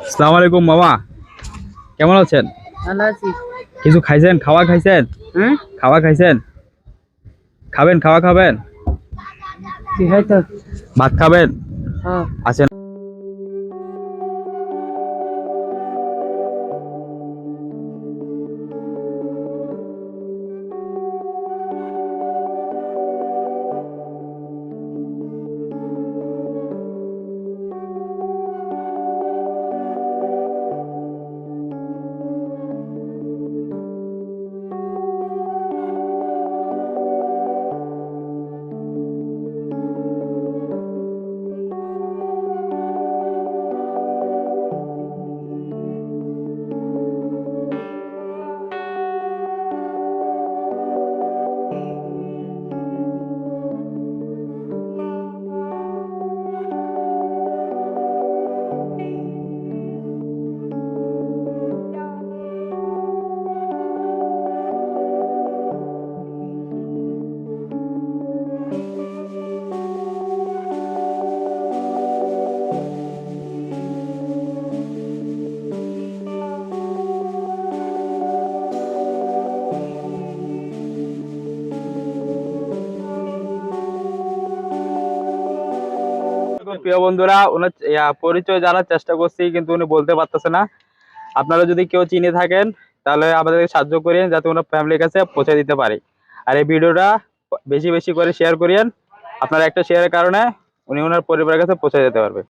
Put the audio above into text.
আসসালামু আলাইকুম মামা, কেমন আছেন? ভালো আছি। কিছু খাইছেন? খাওয়া খাইছেন? হ্যাঁ, খাওয়া খাইছেন? খাবেন? খাওয়া খাবেন? কি হয়তো? ভাত খাবেন? হ্যাঁ। আছেন? প্রিয় বন্ধুরা, ওনার পরিচয় জানার চেষ্টা করছি কিন্তু উনি বলতে পারতেছে না। আপনারা যদি কেউ চিনে থাকেন তাহলে আমাদেরকে সাহায্য করেন যাতে ওনার ফ্যামিলির কাছে পৌঁছে দিতে পারি। আর এই ভিডিওটা বেশি বেশি করে শেয়ার করিয়েন। আপনার একটা শেয়ারের কারণে উনি ওনার পরিবারের কাছে পৌঁছে যেতে পারবে।